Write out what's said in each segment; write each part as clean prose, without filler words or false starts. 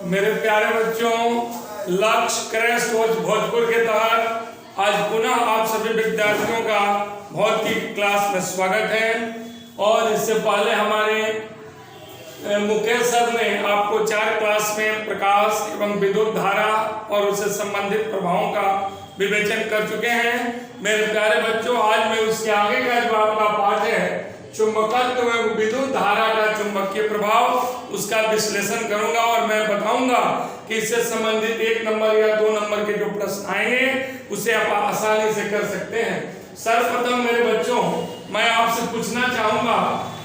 मेरे प्यारे बच्चों, लक्ष्य क्रैश कोर्स भोजपुर के तहत आज पुनः आप सभी विद्यार्थियों का भौतिक क्लास में स्वागत है। और इससे पहले हमारे मुकेश सर ने आपको 4 क्लास में प्रकाश एवं विद्युत धारा और उससे संबंधित प्रभावों का विवेचन कर चुके हैं। मेरे प्यारे बच्चों, आज मैं उसके आगे का जो आपका पाठ है चुंबकत्व एवं विद्युत धारा का चुंबकीय प्रभाव, उसका विश्लेषण करूंगा और मैं बताऊंगा कि इससे संबंधित 1 नंबर या 2 नंबर के जो प्रश्न आएंगे उसे आप आसानी से कर सकते हैं। सर्वप्रथम मेरे बच्चों, मैं आपसे पूछना चाहूंगा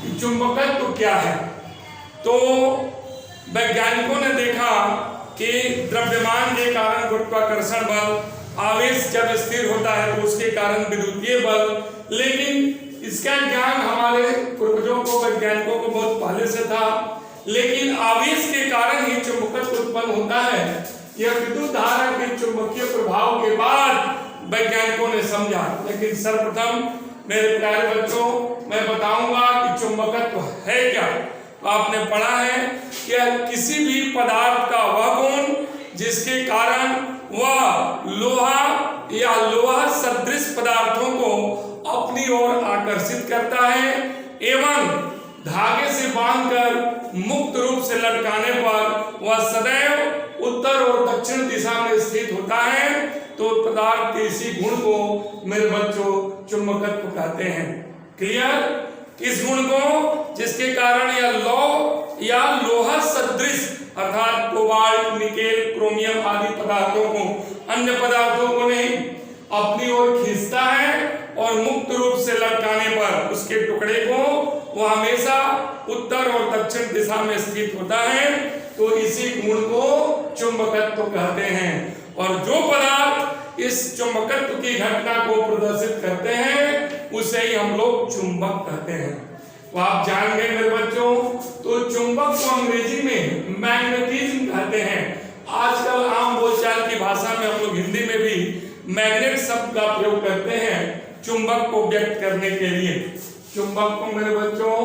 कि चुंबकत्व क्या है। तो वैज्ञानिकों ने देखा कि द्रव्यमान के कारण गुरुत्वाकर्षण बल, आवेश जब स्थिर होता है तो उसके कारण विद्युतीय बल, लेकिन इसका ज्ञान हमारे पूर्वजों को, वैज्ञानिकों को बहुत पहले से था। लेकिन आवेश के कारण ही चुंबकत्व उत्पन्न होता है, यह विद्युत धारा के चुंबकीय प्रभाव के बाद वैज्ञानिकों ने समझा। लेकिन सर्वप्रथम मेरे प्यारे बच्चों, मैं बताऊंगा कि चुंबकत्व है क्या। तो आपने पढ़ा है कि किसी भी पदार्थ का वह गुण जिसके कारण वह लोहा या लोहा सदृश पदार्थों को अपनी ओर आकर्षित करता है एवं धागे से बांधकर मुक्त रूप से लटकाने पर वह सदैव उत्तर और दक्षिण दिशा में स्थित होता है। तो पदार्थ के इसी गुण को मेरे बच्चों चुंबकत्व कहते हैं। क्लियर? इस गुण को जिसके कारण यह लोहा सदृश अर्थात कोबाल्ट, निकेल, क्रोमियम आदि पदार्थों को, अन्य पदार्थों को नहीं, अपनी ओर खींचता है और मुक्त रूप से लटकाने पर उसके टुकड़े को वह हमेशा उत्तर और दक्षिण दिशा में स्थित होता है। तो इसी गुण को चुंबकत्व कहते हैं। और जो पदार्थ इस चुंबकत्व की घटना को प्रदर्शित करते हैं उसे ही हम लोग चुंबक कहते हैं। तो आप जान गए मेरे बच्चों। तो चुंबक को अंग्रेजी में मैग्नेटिज्म कहते हैं। आजकल आम बोलचाल की भाषा में हम लोग हिंदी में भी मैग्नेट शब्द का प्रयोग करते हैं चुंबक को व्यक्त करने के लिए। चुंबक को मेरे बच्चों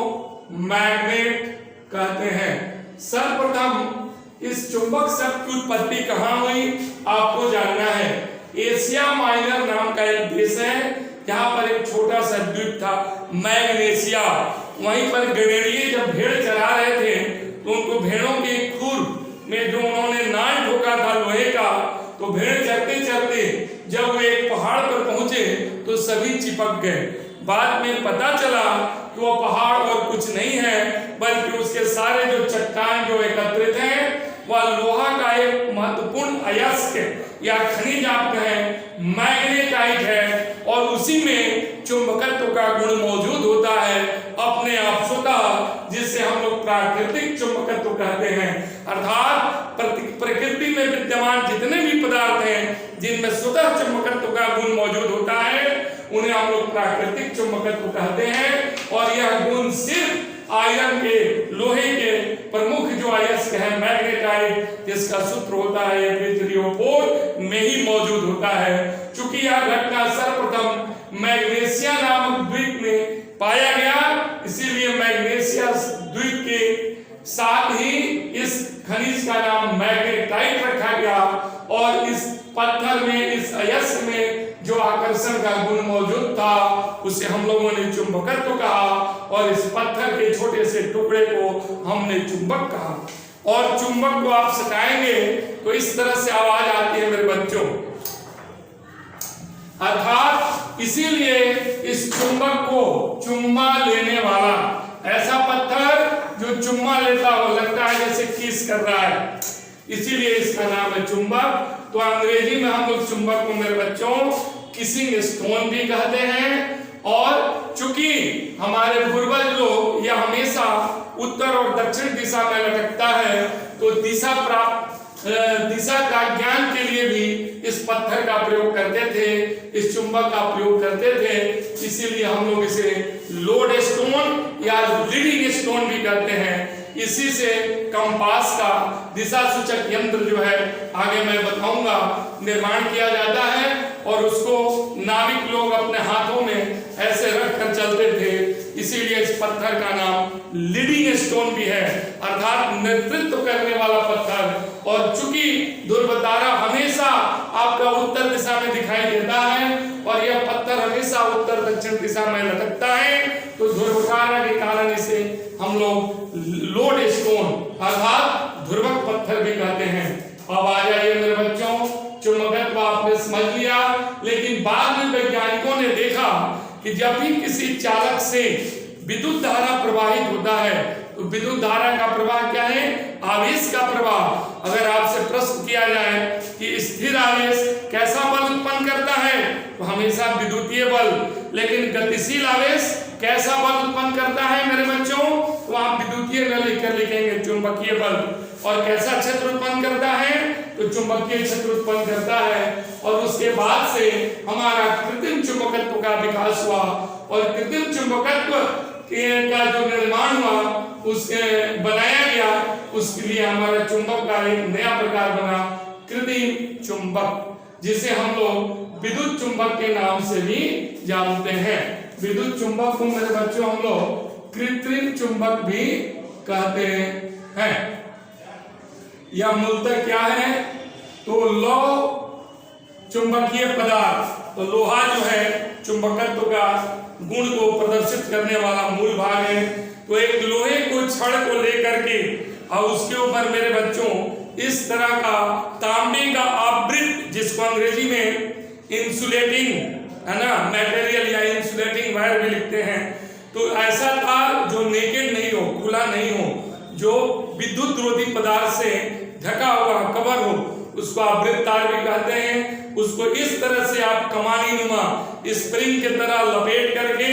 मैग्नेट कहते हैं। सर्वप्रथम इस चुंबक शब्द की उत्पत्ति कहाँ हुई आपको जानना है। एशिया माइनर नाम का एक देश है, जहाँ पर एक छोटा सा द्वीप था मैग्नेशिया। वहीं पर गणेरिये जब भेड़ चरा रहे थे तो उनको भेड़ों के खुर में जो उन्होंने नाल ठोका था लोहे का, तो भेड़ चलते चलते जब वे एक पहाड़ पर पहुंचे तो सभी चिपक गए। बाद में पता चला कि वो पहाड़ और कुछ नहीं है बल्कि उसके सारे जो चट्टान जो एकत्रित हैं वह लोहा का एक महत्वपूर्ण अयस्क या खनिज आप कहें मैग्नेटाइट है, और उसी में चुंबकत्व का गुण मौजूद होता है अपने आप स्वतः, जिससे हम लोग प्राकृतिक चुंबकत्व कहते हैं। अर्थात प्रकृति में विद्यमान जितने भी पदार्थ हैं जिनमें स्वतः चुंबकत्व का गुण मौजूद होता है उन्हें हम लोग प्राकृतिक चुंबकत्व कहते हैं। और यह गुण सिर्फ आयरन के, लोहे के प्रमुख जो अयस्क है मैग्नेटाइट, जिसका सूत्र होता है Fe3O4 में ही मौजूद होता है। चूंकि यह घटना सर्वप्रथम मैग्नेशिया नामक द्वीप में पाया गया, इसीलिए मैग्नेशिया द्वीप के साथ ही इस खनिज का नाम मैग्नेटाइट रखा गया। और इस पत्थर में, इस अयस्क में जो आकर्षण का गुण मौजूद था उसे हम लोगों ने चुंबकत्व कहा, और इस पत्थर के छोटे से टुकड़े को हमने चुंबक कहा। और चुंबक को आप सटाएंगे तो इस तरह से आवाज आती है मेरे बच्चों। अर्थात इसीलिए इस चुंबक को चुम्मा लेने वाला, ऐसा पत्थर जो चुम्मा लेता हो, लगता है जैसे किस कर रहा है, इसीलिए इसका नाम है चुंबक। तो अंग्रेजी में हम लोग चुंबक को मेरे बच्चों किसिंग स्टोन भी कहते हैं। और चूंकि हमारे पूर्वज लोग यह हमेशा उत्तर और दक्षिण दिशा में लटकता है, तो दिशा का ज्ञान के लिए भी इस पत्थर का प्रयोग करते थे, इस चुंबक का प्रयोग करते थे। इसीलिए हम लोग इसे लोड स्टोन या रीडिंग स्टोन भी कहते हैं। इसी से कंपास का दिशा सूचक यंत्र जो है, आगे मैं बताऊंगा, निर्माण किया जाता है। और उसको नाविक लोग अपने हाथों में ऐसे रख कर चलते थे, इसीलिए इस पत्थर का नाम लीडिंग स्टोन भी है, अर्थात नेतृत्व करने वाला पत्थर। और चूंकि ध्रुव तारा हमेशा आपका उत्तर दिशा में दिखाई देता है और यह पत्थर हमेशा उत्तर दक्षिण दिशा में लटकता है, तो ध्रुव तारा के कारण इसे हम लोग लोड स्टोन अर्थात ध्रुवक पत्थर भी कहते हैं। अब आ जाइए मेरे बच्चों, चुंबकत्व आपने समझ लिया, लेकिन बाद में वैज्ञानिकों ने देखा कि जब भी किसी चालक से विद्युत धारा प्रवाहित होता है तो विद्युत धारा का प्रवाह क्या है? आवेश का प्रवाह। अगर आपसे प्रश्न किया जाए कि स्थिर आवेश कैसा बल उत्पन्न करता है, तो हमेशा विद्युतीय बल। लेकिन गतिशील आवेश कैसा बल उत्पन्न करता है मेरे बच्चों? तो आप विद्युतीय न लिखकर लिखेंगे चुंबकीय बल। और कैसा क्षेत्र उत्पन्न करता है? तो चुंबकीय क्षेत्र उत्पन्न करता है। और उसके बाद से हमारा कृत्रिम चुंबकत्व का विकास हुआ और कृत्रिम चुंबकत्व का जो निर्माण हुआ उसके बनाया गया, उसके लिए हमारा चुंबक का एक नया प्रकार बना कृत्रिम चुंबक, जिसे हम लोग विद्युत चुंबक के नाम से भी जानते हैं। विद्युत चुंबक को मेरे बच्चों हम लोग कृत्रिम चुंबक भी कहते हैं। यह मूलतः क्या है? तो लौह चुंबकीय पदार्थ, तो लोहा जो है चुंबकत्व का गुण को प्रदर्शित करने वाला मूल भाग है। तो एक लोहे को छड़ को लेकर के और उसके ऊपर मेरे बच्चों इस तरह का तांबे का आवृत, जिसको अंग्रेजी में इंसुलेटिंग है ना मटेरियल या इंसुलेटिंग वायर भी लिखते हैं, तो ऐसा तार जो नेकेड नहीं हो, खुला नहीं हो, जो विद्युत रोधी पदार्थ से ढका हुआ कवर हो, उसको आवृत तार भी कहते हैं। उसको इस तरह से आप कमानी नुमा स्प्रिंग की तरह लपेट करके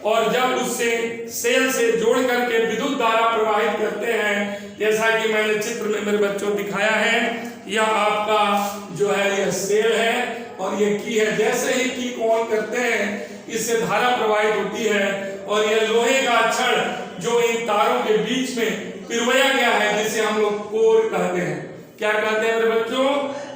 और जब उससे सेल से जोड़ करके विद्युत धारा प्रवाहित करते हैं, जैसा कि मैंने चित्र में मेरे बच्चों दिखाया है, यह आपका जो है यह सेल है और ये की है। जैसे ही की को ऑन करते हैं इससे धारा प्रवाहित होती है और यह लोहे का छड़ जो इन तारों के बीच में पिरोया गया है, जिसे हम लोग कोर कहते हैं। क्या कहते हैं मेरे बच्चों?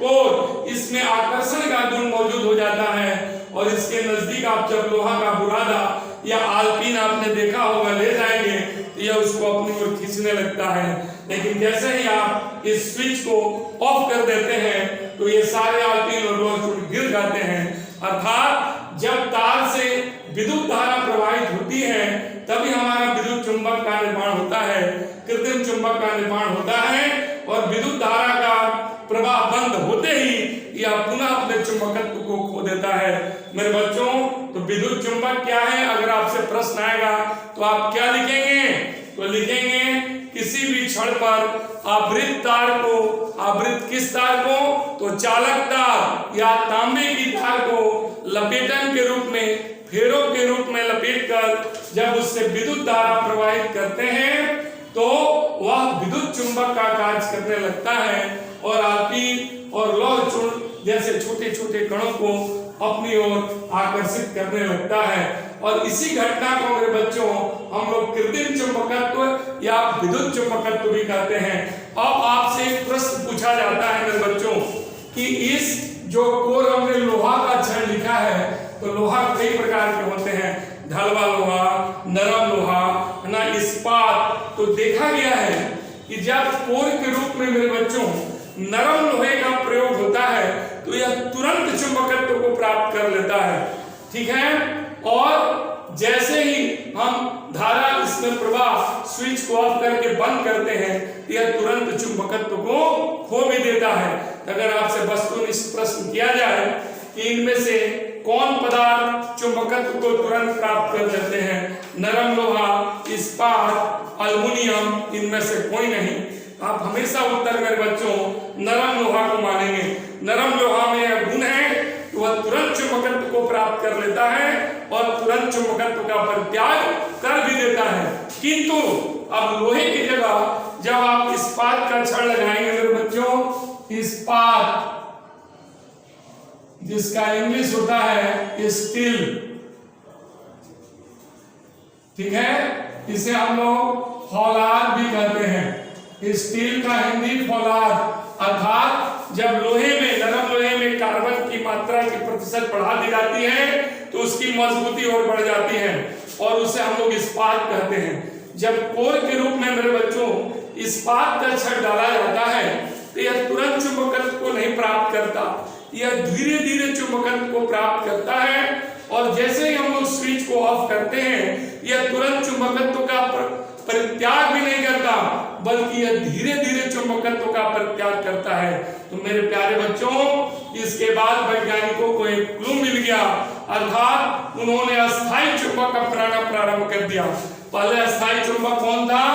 कोर। इसमें आकर्षण का गुण मौजूद हो जाता है और इसके नजदीक आप जब लोहा का बुरादा या आलपीन आपने देखा होगा ले जाएंगे तो यह उसको अपनी ओर खींचने लगता है। लेकिन जैसे ही आप इस स्विच को ऑफ कर देते हैं तो ये सारे आलपीन और लोहा गिर जाते हैं। अर्थात जब तार से विद्युत धारा प्रवाहित होती है तभी हमारा विद्युत चुंबक का निर्माण होता है, कृत्रिम चुंबक का निर्माण होता है और विद्युत धारा का प्रवाह बंद होते ही यह पुनः अपने चुंबकत्व को खो देता है। मेरे बच्चों, तो विद्युत चुंबक क्या है? अगर आपसे प्रश्न आएगा तो आप क्या लिखेंगे? तो लिखेंगे किसी भी क्षण पर आवृत तार को, आवृत किस तार को? तो चालक तार या तांबे की तार को लपेटन के रूप में, फेरों के रूप में लपेटकर जब उससे विद्युत धारा प्रवाहित करते हैं तो वह विद्युत चुंबक का कार्य करने लगता है और आलपीन और लौह चूर्ण जैसे छोटे छोटे कणों को अपनी ओर आकर्षित करने लगता है। और इसी घटना को मेरे बच्चों हम लोग कृत्रिम चुंबकत्व या विद्युत चुंबकत्व भी कहते हैं। अब आपसे एक प्रश्न पूछा जाता है मेरे बच्चों कि इस जो कोर हमने लोहा का छड़ लिखा है, तो लोहा कई प्रकार के होते हैं, ढलवा लोहा, नरम लोहा, है ना, इस्पात। तो देखा गया है कि जब कोर के रूप में मेरे बच्चों नरम लोहे का प्रयोग होता है तो यह तुरंत चुंबकत्व को प्राप्त कर लेता है, ठीक है। और जैसे ही हम धारा इसमें प्रवाह स्विच को ऑफ करके बंद करते हैं यह तुरंत चुंबकत्व को खो भी देता है। अगर आपसे वस्तुनिष्ठ प्रश्न किया जाए कि इनमें से कौन पदार्थ चुंबकत्व को तुरंत प्राप्त कर लेते हैं? नरम लोहा, इस्पात, अल्युमिनियम, इनमें से कोई नहीं। आप हमेशा उत्तर मेरे बच्चों नरम लोहा को मानेंगे। नरम लोहा में यह गुण है कि वह तुरंत चुंबकत्व को प्राप्त कर लेता है और तुरंत चुंबकत्व का परित्याग कर भी देता है। किंतु अब लोहे की जगह जब आप इस्पात का छड़ लगाएंगे मेरे बच्चों, इस्पात जिसका इंग्लिश होता है स्टील, ठीक है, इसे हम लोग फौलाद भी कहते हैं। स्टील का हिंदी फौलाद, अर्थात जब लोहे में, नरम लोहे में कार्बन की मात्रा की प्रतिशत बढ़ा दी जाती है तो उसकी मजबूती और बढ़ जाती है और उसे हम लोग इस्पात कहते हैं। जब कोर के रूप में मेरे बच्चों इस्पात का छड़ डाला जाता है तो तो यह तुरंत चुंबकत्व को नहीं प्राप्त करता, यह धीरे धीरे चुंबकत्व को प्राप्त करता है। और जैसे ही हम लोग स्विच को ऑफ करते हैं, यह तुरंत चुंबकत्व का परित्याग भी नहीं करता, बल्कि यह धीरे धीरे चुंबकत्व का परित्याग करता है। तो मेरे प्यारे बच्चों, इसके बाद वैज्ञानिकों को एक क्लू मिल गया, अर्थात उन्होंने अस्थायी चुंबक अपनाना प्रारंभ कर दिया। पहले अस्थायी चुंबक कौन था?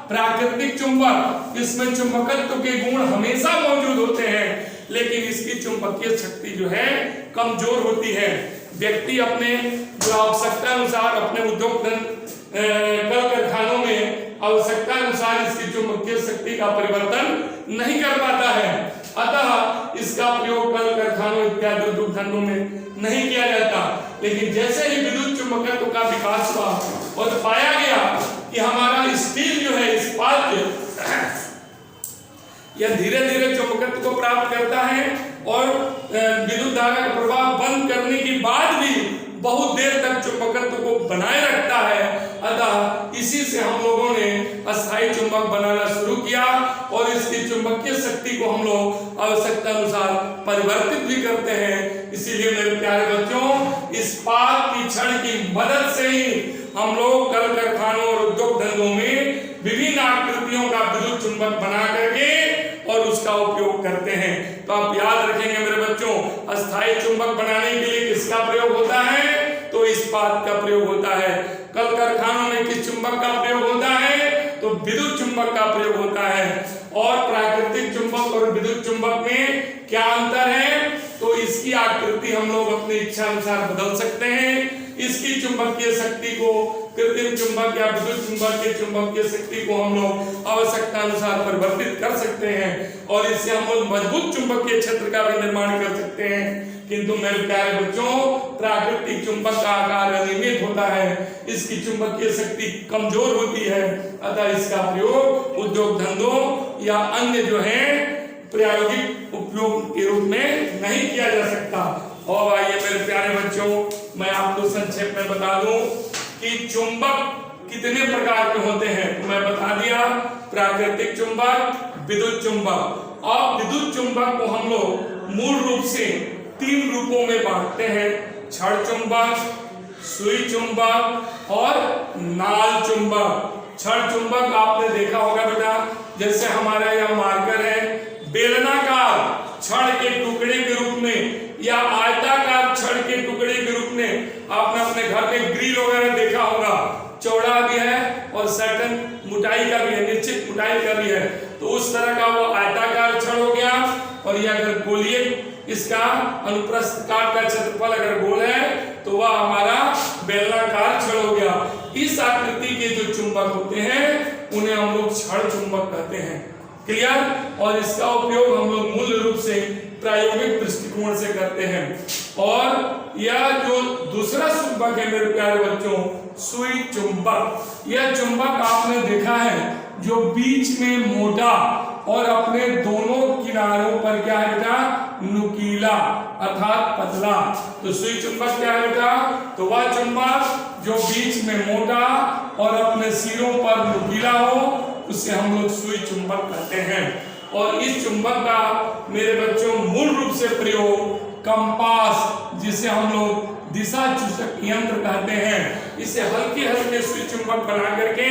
प्राकृतिक चुंबक। इसमें चुंबकत्व के गुण हमेशा मौजूद होते हैं, लेकिन इसकी चुंबकीय शक्ति जो है कमजोर होती है। व्यक्ति अपने जो आवश्यकता अनुसार अपने उद्योग कल कारखानों में आवश्यकता अनुसार इसकी चुंबकीय शक्ति का परिवर्तन नहीं कर पाता है, अतः इसका प्रयोग कल कारखानों इत्यादि उद्योग धंधों में नहीं किया जाता। लेकिन जैसे ही विद्युत चुंबकत्व का विकास हुआ और पाया गया कि हमारा स्टील जो है, इस्पात यह धीरे धीरे चुंबकत्व को प्राप्त करता है और विद्युत धारा का प्रवाह बंद करने के बाद भी बहुत देर तक चुंबकत्व को बनाए रखता है, अतः इसी से हम लोगों ने अस्थायी चुंबक बनाना शुरू किया और इसकी चुंबकीय शक्ति को हम लोग आवश्यकता अनुसार परिवर्तित भी करते हैं। इसीलिए मेरे प्यारे बच्चों, इस्पात की छड़ की मदद से ही हम लोग कल कारखानों और उद्योग धंधों में विभिन्न आकृतियों का विद्युत चुंबक बना करके और उसका उपयोग करते हैं। तो आप याद रखेंगे मेरे बच्चों, अस्थायी चुंबक बनाने के लिए किसका प्रयोग होता है? तो इस्पात का प्रयोग होता है। कल कारखानों में किस चुंबक का प्रयोग होता है? तो विद्युत चुंबक का प्रयोग होता है। और प्राकृतिक चुंबक और विद्युत चुंबक में क्या अंतर है? तो इसकी आकृति हम लोग अपनी इच्छा अनुसार बदल सकते हैं। इसकी चुंबकीय शक्ति को कृत्रिम चुंबक या विद्युत चुंबक के चुंबकीय शक्ति को हम लोग आवश्यकता अनुसार परिवर्तित कर सकते हैं और इससे हम लोग मजबूत चुंबकीय क्षेत्र का भी निर्माण कर सकते हैं। किंतु मेरे प्यारे बच्चों, प्राकृतिक चुंबक का आकार अनियमित होता है, इसकी चुंबकीय शक्ति कमजोर होती है, अतः इसका प्रयोग उद्योग धंधों या अन्य जो है प्रायोगिक उपयोग के रूप में नहीं किया जा सकता। और आइए मेरे प्यारे बच्चों, मैं आपको संक्षेप में बता दूं कि चुंबक कितने प्रकार के होते हैं। तो मैं बता दिया, प्राकृतिक चुंबक, विद्युत चुंबक। अब विद्युत चुंबक को हम लोग मूल रूप से 3 रूपों में बांटते हैं: छड़ चुंबक, सुई चुंबक और नाल चुंबक। छड़ चुंबक आपने देखा होगा बेटा, जैसे हमारा यह मार्कर है, बेलनाकार छड़ के टुकड़े के रूप में या आयताकार छड़ के टुकड़े के रूप में आपने अपने घर में ग्रिल वगैरह देखा होगा, चौड़ा भी है और सर्टेन मोटाई का भी है, निश्चित मोटाई का भी है। तो उस तरह का वो आयताकार छड़ हो गया। और ये अगर गोलीय इसका अनुप्रस्थ काट का क्षेत्रफल अगर गोल है तो वह हमारा बेलनाकार छड़ हो गया। इस आकृति के जो चुंबक होते हैं उन्हें हम लोग छड़ चुंबक कहते हैं। क्लियर? और इसका उपयोग हम लोग मूल रूप से प्रायोगिक दृष्टिकोण से करते हैं। और यह जो दूसरा चुंबक है मेरे प्यारे बच्चों, सुई चुंबक। यह चुंबक आपने देखा है जो बीच में मोटा और अपने दोनों किनारों पर क्या है बेटा? नुकीला अर्थात पतला। तो सुई चुंबक क्या है बेटा? तो वह चुंबक जो बीच में मोटा और अपने सिरों पर नुकीला हो, उसे हम लोग सुई चुंबक कहते हैं। और इस चुंबक का मेरे बच्चों मूल रूप से प्रयोग कंपास, जिसे हम लोग दिशा सूचक यंत्र कहते हैं, इसे हल्के हल्के सुई चुंबक बना करके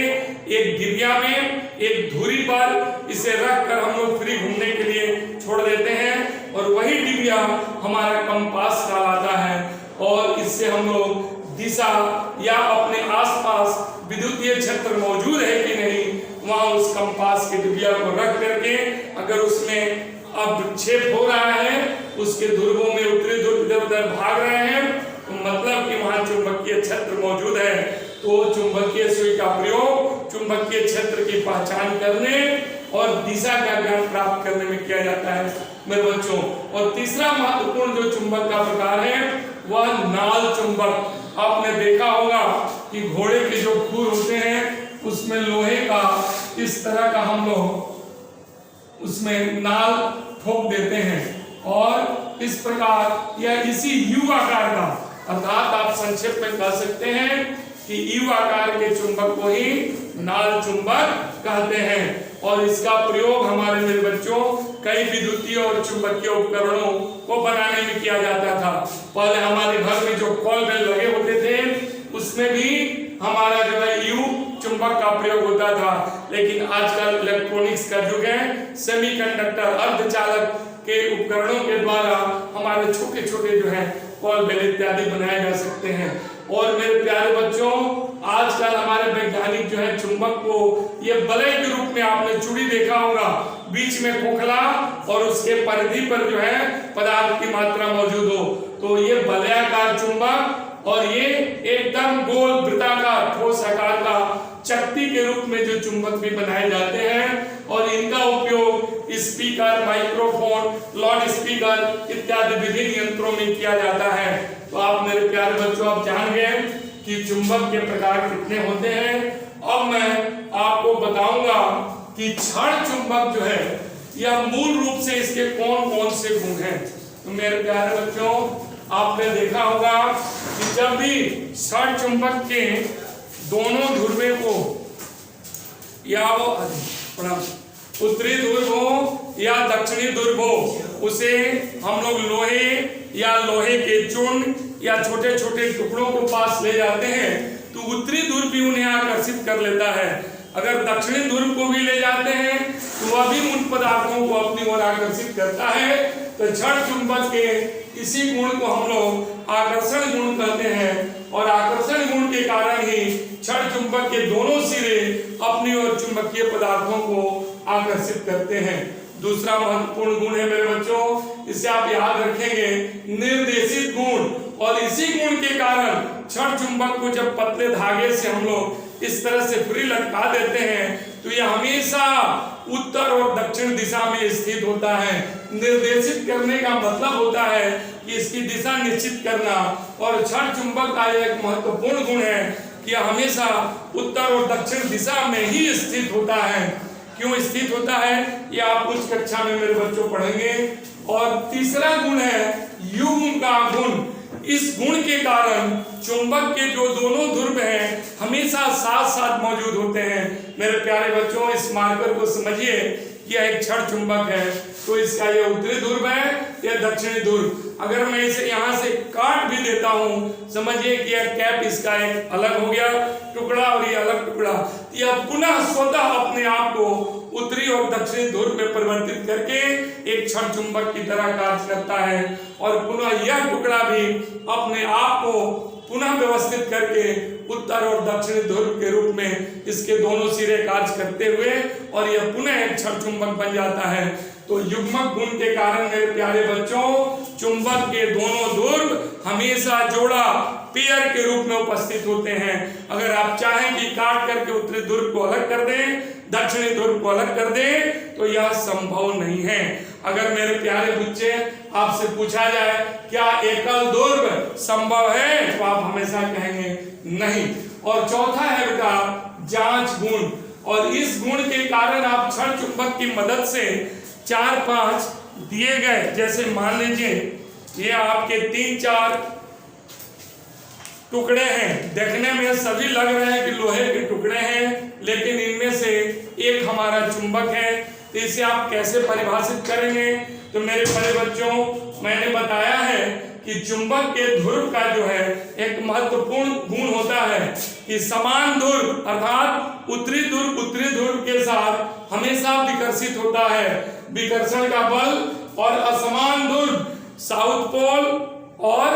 एक डिबिया में एक धुरी पर इसे रख कर हम लोग फ्री घूमने के लिए छोड़ देते हैं और वही डिबिया हमारा कंपास कहलाता है। और इससे हम लोग दिशा या अपने आसपास विद्युतीय क्षेत्र मौजूद है कि नहीं, वहां उस कंपास के डिबिया को रख करके अगर उसमें अब विक्षेप हो रहा है, उसके ध्रुवों में उत्तरी ध्रुव इधर उधर भाग रहे हैं, तो मतलब कि वहां चुंबकीय क्षेत्र मौजूद है। तो चुंबकीय सुई का प्रयोग चुंबकीय क्षेत्र की पहचान करने और दिशा का ज्ञान प्राप्त करने में किया जाता है मेरे बच्चों। और तीसरा महत्वपूर्ण जो चुंबक का प्रकार है वह नाल चुंबक। आपने देखा होगा कि घोड़े के जो खुर होते हैं उसमें लोहे का इस तरह का हम लोग उसमें नाल ठोक देते हैं और इस प्रकार या इसी यू आकार का, अर्थात आप संक्षेप में कह सकते हैं कि यू आकार के चुंबक को ही नाल चुंबक कहते हैं। और इसका प्रयोग हमारे मेरे बच्चों कई विद्युतीय और चुंबकीय उपकरणों को बनाने में किया जाता था। पहले हमारे घर में जो कॉल बेल लगे होते थे उसमें भी हमारा जो है यू चुंबक का प्रयोग होता था, लेकिन आजकल इलेक्ट्रॉनिक्स का युग है, सेमीकंडक्टर अर्धचालक के उपकरणों के द्वारा हमारे छोटे छोटे जो है कॉल बेल इत्यादि बनाए जा सकते हैं। और मेरे प्यारे बच्चों, आजकल हमारे वैज्ञानिक जो है चुंबक को ये वलय के रूप में आपने चूड़ी देखा होगा, बीच में खोखला और उसके परिधि पर जो है पदार्थ की मात्रा मौजूद हो, तो ये वलयाकार चुंबक और ये एकदम गोल वृत्ताकार ठोस आकार का चक्ति के रूप में जो चुंबक भी बनाए जाते हैं और इनका उपयोग स्पीकर, माइक्रोफोन, लाउड स्पीकर इत्यादि विभिन्न यंत्रों में किया जाता है। तो आप मेरे प्यारे बच्चों आप जान गए कि चुंबक के प्रकार कितने होते हैं। अब मैं आपको बताऊंगा कि क्षण चुंबक जो है यह मूल रूप से इसके कौन कौन से गुण हैं। तो मेरे प्यारे बच्चों, आपने देखा होगा कि जब भी क्षण चुंबक के दोनों ध्रुवों को या वो उत्तरी ध्रुव हो या दक्षिणी ध्रुव हो, उसे हम लोग लोहे या लोहे के चूर्ण या छोटे छोटे टुकड़ों को पास ले जाते हैं तो उत्तरी ध्रुव भी उन्हें आकर्षित कर लेता है। अगर दक्षिणी ध्रुव को भी ले जाते हैं तो वह भी उन पदार्थों को अपनी ओर आकर्षित करता है। तो क्षण चुंबक के इसी गुण को हम लोग आकर्षण गुण कहते हैं और आकर्षण गुण के कारण ही क्षण चुंबक के दोनों सिरे अपनी ओर चुंबकीय पदार्थों को आकर्षित करते हैं। दूसरा महत्वपूर्ण गुण है मेरे बच्चों, इसे आप याद रखेंगे, निर्देशित गुण। और इसी गुण के कारण क्षण चुंबक को जब पतले धागे से हम लोग इस तरह से फ्री लटका देते हैं तो यह हमेशा उत्तर और दक्षिण दिशा में स्थित होता है। निर्देशित करने का मतलब होता है कि इसकी दिशा निश्चित करना, और क्षण चुंबक का एक महत्वपूर्ण गुण है कि यह हमेशा उत्तर और दक्षिण दिशा में ही स्थित होता है। क्यों स्थित होता है यह आप कुछ कक्षा में मेरे बच्चों पढ़ेंगे। और तीसरा गुण है युग्म का गुण। इस गुण के कारण चुंबक के जो दोनों ध्रुव हैं हमेशा साथ साथ मौजूद होते हैं। मेरे प्यारे बच्चों, इस मार्कर को समझिए कि यह एक क्षण चुंबक है, तो इसका ये उत्तरी ध्रुव है, यह दक्षिणी ध्रुव। अगर मैं इसे यहाँ से काट भी देता हूँ, समझिए कि यह कैप इसका एक अलग हो गया टुकड़ा और ये अलग टुकड़ा, यह पुनः स्वतः अपने आप को उत्तरी और दक्षिणी ध्रुव में परिवर्तित करके एक क्षण चुंबक की तरह कार्य करता है। और पुनः यह टुकड़ा भी अपने आप को पुनः व्यवस्थित करके उत्तर और दक्षिणी ध्रुव के रूप में इसके दोनों सिरे कार्य करते हुए और यह पुनः एक क्षण चुंबक बन जाता है। तो युग्मक गुण के कारण मेरे प्यारे बच्चों, चुंबक के दोनों ध्रुव हमेशा जोड़ा पेयर के रूप में उपस्थित होते हैं। अगर आप चाहें कि काट करके उत्तरी ध्रुव को अलग कर दें, दक्षिणी ध्रुव को अलग कर दें, तो यह संभव नहीं है। अगर मेरे प्यारे बच्चे आपसे पूछा जाए क्या एकल ध्रुव संभव है, तो आप हमेशा कहेंगे नहीं। और चौथा है बेटा जांच गुण। और इस गुण के कारण आप क्षण चुंबक की मदद से 4-5 दिए गए, जैसे मान लीजिए ये आपके 3-4 टुकड़े हैं, देखने में सभी लग रहे हैं कि लोहे के टुकड़े हैं, लेकिन इनमें से एक हमारा चुंबक है। तो इसे आप कैसे परिभाषित करेंगे? तो मेरे बड़े बच्चों, मैंने बताया है कि चुंबक के ध्रुव का जो है एक महत्वपूर्ण गुण होता है कि समान ध्रुव अर्थात उत्तरी ध्रुव के साथ हमेशा विकर्षित होता है। विकर्षण का बल और असमान ध्रुव साउथ पोल और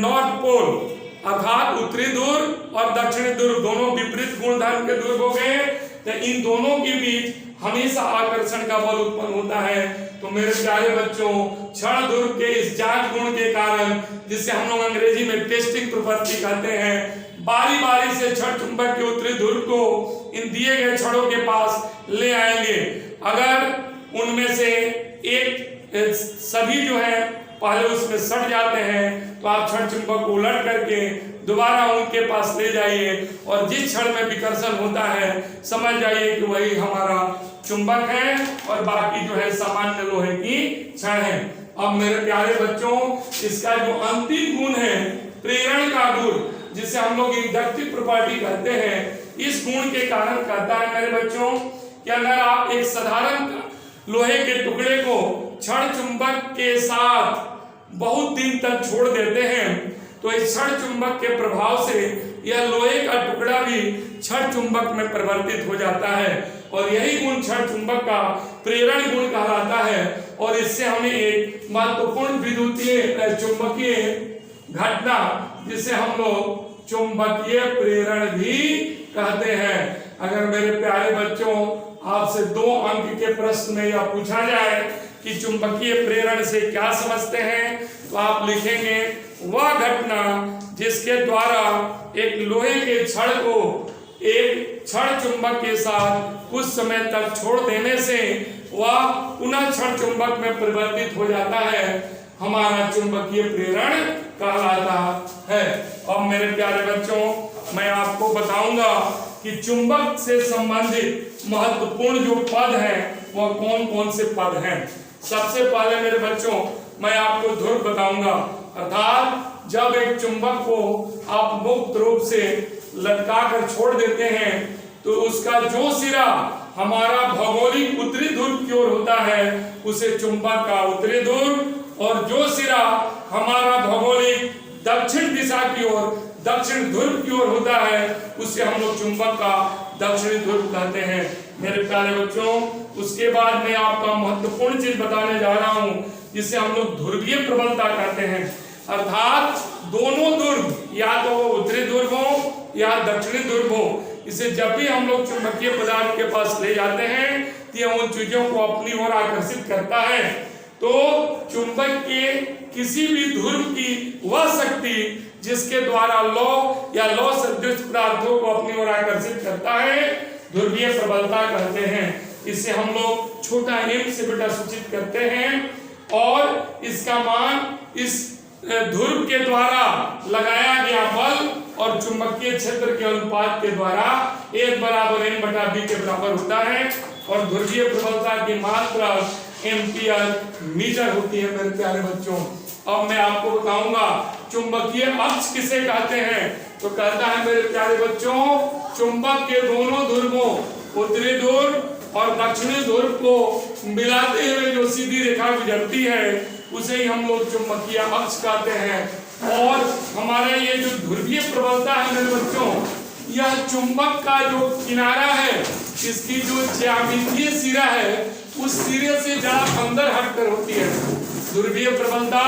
नॉर्थ पोल अर्थात उत्तरी ध्रुव और दक्षिणी ध्रुव दोनों विपरीत गुणधर्म के ध्रुव हो गए, तो इन दोनों के बीच हमेशा आकर्षण का बल उत्पन्न होता है। तो मेरे प्यारे बच्चों, क्षण ध्रुव के इस जांच गुण के कारण, जिसे हम लोग अंग्रेजी में टेस्टिंग प्रॉपर्टी कहते हैं, बारी बारी से क्षण चुंबक के उत्तरी ध्रुव को इन दिए गए क्षणों के पास ले आएंगे। अगर उनमें से एक सभी जो है पहले उसमें सट जाते हैं तो आप क्षण चुंबक को उलट करके दोबारा उनके पास ले जाइए और जिस क्षण में विकर्षण होता है समझ जाइए कि वही हमारा चुंबक है और बाकी जो है सामान्य लोहे की क्षण है। अब मेरे प्यारे बच्चों, इसका जो अंतिम गुण है प्रेरण का गुण, जिसे हम लोग इंडक्टिव प्रॉपर्टी कहते हैं, इस गुण के कारण कहता है मेरे बच्चों कि अगर आप एक साधारण लोहे के टुकड़े को क्षण चुंबक के साथ बहुत दिन तक छोड़ देते हैं तो इस क्षण चुंबक के प्रभाव से यह लोहे का टुकड़ा भी क्षण चुंबक में परिवर्तित हो जाता है और यही गुण क्षण चुंबक का प्रेरण गुण कहलाता है। और इससे हमें एक महत्वपूर्ण विद्युतीय चुंबकीय घटना जिसे हम लोग चुंबकीय प्रेरण भी कहते हैं। अगर मेरे प्यारे बच्चों आपसे 2 अंक के प्रश्न में यह पूछा जाए कि चुंबकीय प्रेरण से क्या समझते हैं तो आप लिखेंगे वह घटना जिसके द्वारा एक लोहे के छड़ को एक क्षण चुंबक के साथ कुछ समय तक छोड़ देने से वह पुनः क्षण चुंबक में परिवर्तित हो जाता है, हमारा चुंबकीय प्रेरण कहलाता है। अब मेरे प्यारे बच्चों मैं आपको बताऊंगा कि चुंबक से संबंधित महत्वपूर्ण जो पद हैं वह कौन कौन से पद हैं। सबसे पहले मेरे बच्चों मैं आपको ध्रुव बताऊंगा, अर्थात जब एक चुंबक को आप मुक्त रूप से लटका कर छोड़ देते हैं तो उसका जो सिरा हमारा भौगोलिक उत्तरी ध्रुव की ओर होता है उसे चुंबक का उत्तरी ध्रुव और जो सिरा हमारा भौगोलिक दक्षिण दिशा की ओर दक्षिण ध्रुव की ओर होता है उसे हम लोग चुंबक का दक्षिणी ध्रुव कहते हैं। मेरे प्यारे बच्चों उसके बाद मैं आपका महत्वपूर्ण चीज बताने जा रहा हूं जिसे हम लोग ध्रुवीय प्रबलता कहते हैं, अर्थात दोनों ध्रुव या तो उत्तरी ध्रुव हो या दक्षिणी ध्रुव हो, इसे जब भी हम लोग चुंबकीय पदार्थ के पास ले जाते हैं तो यह उन चीजों को अपनी ओर आकर्षित करता है। तो चुंबक के किसी भी ध्रुव की वह शक्ति जिसके द्वारा लौ या लौ सदृश पदार्थों को अपनी ओर आकर्षित करता है ध्रुवीय प्रबलता कहते हैं। इसे हम लोग छोटा m से बेटा सूचित करते हैं और इसका मान इस ध्रुव के द्वारा लगाया गया बल और चुंबकीय क्षेत्र के अनुपात के द्वारा 1 बराबर n बटा b के बराबर होता है और ध्रुवीय प्रबलता की मात्रा एम्पियर मीटर होती है। मेरे प्यारे बच्चों अब मैं आपको बताऊंगा चुंबकीय अक्ष किसे कहते हैं। तो कहता है मेरे प्यारे बच्चों चुंबक के दोनों ध्रुवों उत्तरी ध्रुव और दक्षिणी ध्रुव को मिलाते हुए जो सीधी रेखा गुजरती है उसे ही हम लोग चुंबकीय अक्ष कहते हैं। और हमारे ये जो ध्रुवीय प्रबलता है मेरे बच्चों यह चुंबक का जो किनारा है इसकी जो ज्यामितीय सिरा है उस सिरे से जरा अंदर हटकर होती है। ध्रुवीय प्रबलता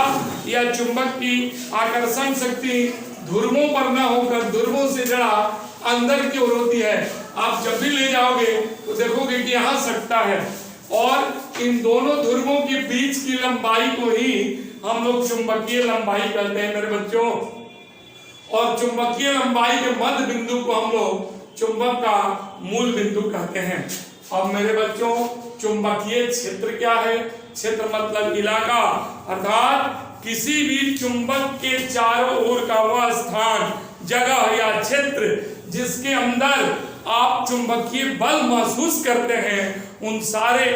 या चुंबक की आकर्षण शक्ति ध्रुवों पर न होकर ध्रुवों से जरा अंदर की ओर होती है। आप जब भी ले जाओगे तो देखोगे कि यहाँ सटता है और इन दोनों ध्रुवों के बीच की लंबाई को ही हम लोग चुंबकीय लंबाई कहते हैं मेरे बच्चों। और चुंबकीय लंबाई के मध्य बिंदु को हम लोग चुंबक का मूल बिंदु कहते हैं। अब मेरे बच्चों चुंबकीय क्षेत्र क्या है? क्षेत्र मतलब इलाका, अर्थात किसी भी चुंबक के चारों ओर का वह स्थान जगह या क्षेत्र जिसके अंदर आप चुंबकीय बल महसूस करते हैं उन सारे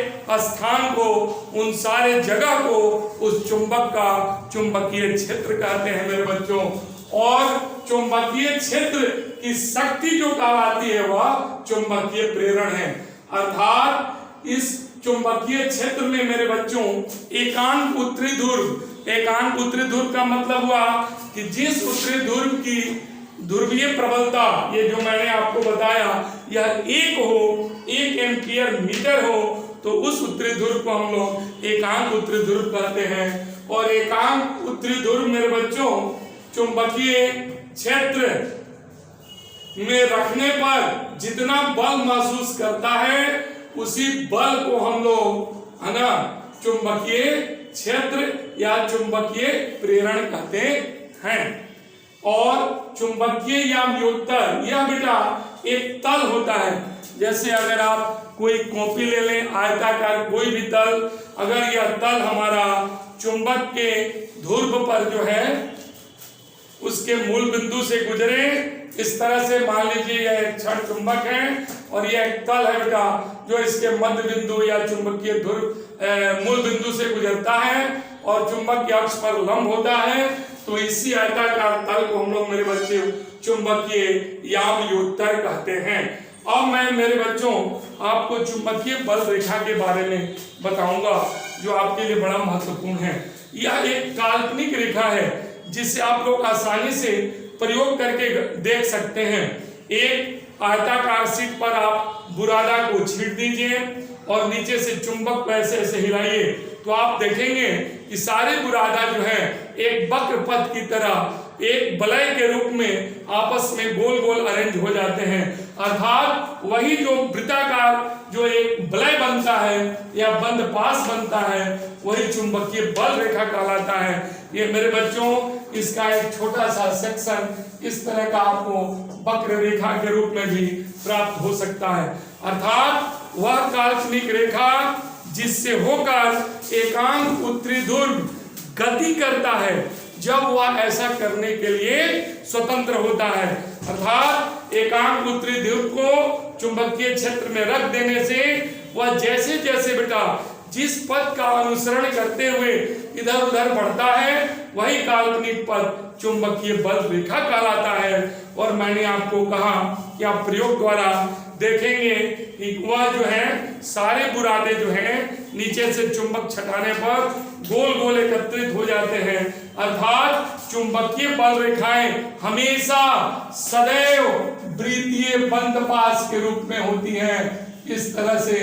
स्थान को उन सारे जगह को उस चुंबक का चुंबकीय क्षेत्र कहते हैं मेरे बच्चों। और चुंबकीय क्षेत्र की शक्ति जो कहलाती है वह चुंबकीय प्रेरण है, अर्थात इस चुंबकीय क्षेत्र में मेरे बच्चों एकांक उत्तरी ध्रुव का मतलब हुआ कि जिस उत्तरी ध्रुव की ध्रुवीय प्रबलता ये जो मैंने आपको बताया यह 1 एम्पियर मीटर हो तो उस उत्तरी ध्रुव को हम लोग एकांक उत्तरी ध्रुव कहते हैं। और एकांक उत्तरी ध्रुव मेरे बच्चों चुंबकीय क्षेत्र में रखने पर जितना बल महसूस करता है उसी बल को हम लोग है ना चुंबकीय क्षेत्र या चुंबकीय प्रेरण कहते हैं। और चुंबकीय या व्युत्तर यह बेटा एक तल होता है। जैसे अगर आप कोई कॉपी ले लें आयताकार कोई भी तल, अगर यह तल हमारा चुंबक के ध्रुव पर जो है उसके मूल बिंदु से गुजरे, इस तरह से मान लीजिए यह एक क्षण चुंबक है और यह एक तल है बेटा जो इसके मध्य बिंदु या चुंबकीय ध्रुव मूल बिंदु से गुजरता है और चुंबक के अक्ष पर लंब होता है, तो इसी आयताकार तल को हम लोग मेरे बच्चे चुंबकीय या व्युत्तर कहते हैं। अब मैं मेरे बच्चों आपको चुंबकीय बल रेखा के बारे में बताऊंगा जो आपके लिए बड़ा महत्वपूर्ण है। यह एक काल्पनिक रेखा है जिसे आप लोग आसानी से प्रयोग करके देख सकते हैं। एक आयताकार शीट पर आप बुरादा को छीट दीजिए और नीचे से चुंबक को ऐसे ऐसे हिलाइए तो आप देखेंगे कि सारे बुरादा जो है एक वक्र पथ की तरह एक वलय के रूप में आपस में गोल गोल अरेंज हो जाते हैं। अर्थात वही जो वृत्ताकार जो एक वलय बनता है या बंद पास बनता है वही चुंबकीय बल रेखा कहलाता है। ये मेरे बच्चों इसका एक छोटा सा सेक्शन इस तरह का आपको वक्र रेखा के रूप में भी प्राप्त हो सकता है। अर्थात वह काल्पनिक रेखा जिससे होकर एकांक उत्तरी ध्रुव गति करता है जब वह ऐसा करने के लिए स्वतंत्र होता है। अर्थात एकांक उत्तरी ध्रुव को चुंबकीय क्षेत्र में रख देने से वह जैसे जैसे बेटा जिस पथ का अनुसरण करते हुए इधर उधर बढ़ता है वही काल्पनिक पथ चुंबकीय बल रेखा कहलाता है। और मैंने आपको कहा कि आप प्रयोग द्वारा देखेंगे कि वह जो है सारे बुरादे जो हैं नीचे से चुंबक छटाने पर गोल गोल एकत्रित हो जाते हैं। अर्थात चुंबकीय बल रेखाएं हमेशा सदैव वृत्तीय बंद पास के रूप में होती हैं। इस तरह से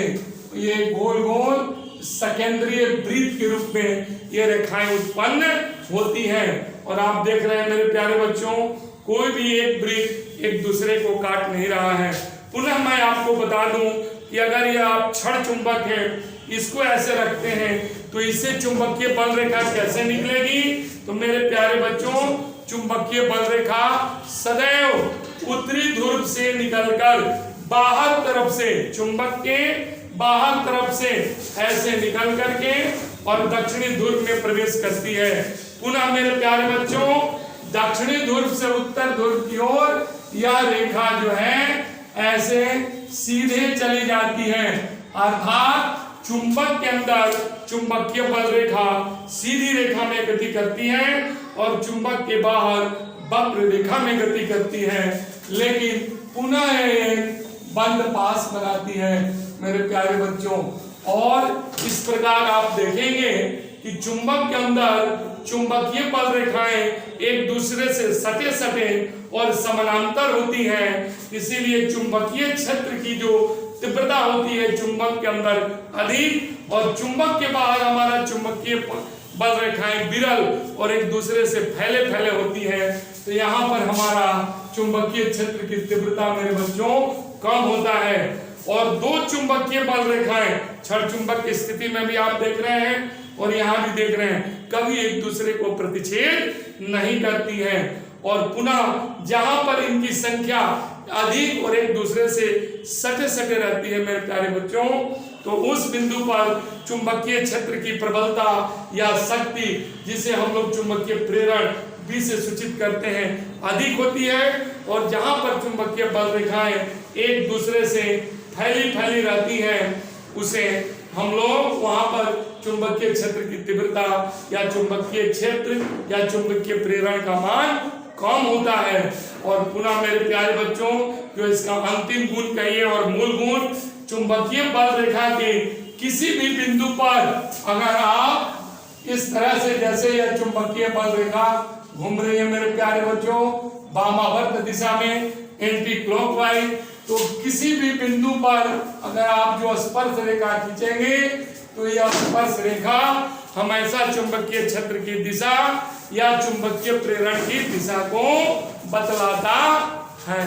ये गोल गोल सकेंद्रीय वृत्त के रूप में ये रेखाएं उत्पन्न होती हैं। और आप देख रहे हैं मेरे प्यारे बच्चों कोई भी एक वृत्त एक दूसरे को काट नहीं रहा है। पुनः मैं आपको बता दूं कि अगर ये आप छड़ चुंबक है इसको ऐसे रखते हैं तो इससे चुंबकीय बल रेखा कैसे निकलेगी। तो मेरे प्यारे बच्चों चुंबकीय बल रेखा सदैव उत्तरी ध्रुव से निकलकर बाहर तरफ से चुंबक के बाहर तरफ से ऐसे निकल करके और दक्षिणी ध्रुव में प्रवेश करती है। पुनः मेरे प्यारे बच्चों दक्षिणी ध्रुव से उत्तर ध्रुव की ओर यह रेखा जो है ऐसे सीधे चली जाती है। अर्थात चुंबक के अंदर चुंबकीय बल रेखा सीधी रेखा में गति करती है और चुंबक के बाहर वक्र रेखा में गति करती है, लेकिन पुनः एक बंद पास बनाती है मेरे प्यारे बच्चों। और इस प्रकार आप देखेंगे कि चुंबक के अंदर चुंबकीय बल रेखाएं एक दूसरे से सटे सटे और समानांतर होती हैं। इसीलिए चुंबकीय क्षेत्र की जो तीव्रता होती है चुंबक के अंदर अधिक और चुंबक के बाहर हमारा चुंबकीय बल रेखाएं विरल और एक दूसरे से फैले फैले होती है। तो यहाँ पर हमारा चुंबकीय क्षेत्र की तीव्रता मेरे बच्चों कम होता है। और दो चुंबकीय बल रेखाएं छड़ चुंबक की स्थिति में भी आप देख रहे हैं और यहाँ भी देख रहे हैं कभी एक दूसरे को प्रतिच्छेद नहीं करती हैं। और पुनः जहां पर इनकी संख्या अधिक और एक दूसरे से सटे सटे रहती है मेरे प्यारे बच्चों तो उस बिंदु पर चुंबकीय क्षेत्र की प्रबलता या शक्ति जिसे हम लोग चुंबकीय प्रेरण बी से सूचित करते हैं अधिक होती है। और जहां पर चुंबकीय बल रेखाएं एक दूसरे से फैली फैली रहती हैं उसे हम लोग वहां पर चुंबकीय क्षेत्र की तीव्रता या चुंबकीय क्षेत्र या चुंबकीय प्रेरण का मान कम होता है। और पुनः मेरे प्यारे बच्चों जो इसका अंतिम गुण कहिए और मूल गुण चुंबकीय बल रेखा के किसी भी बिंदु पर अगर आप इस तरह से जैसे यह चुंबकीय बल रेखा घूम रही है मेरे प्यारे बच्चों वामावर्त दिशा में एंटी क्लॉकवाइज तो किसी भी बिंदु पर अगर आप जो स्पर्श रेखा खींचेंगे तो यह स्पर्श रेखा हमेशा चुंबकीय क्षेत्र की दिशा या चुंबकीय प्रेरण की दिशा को बतलाता है।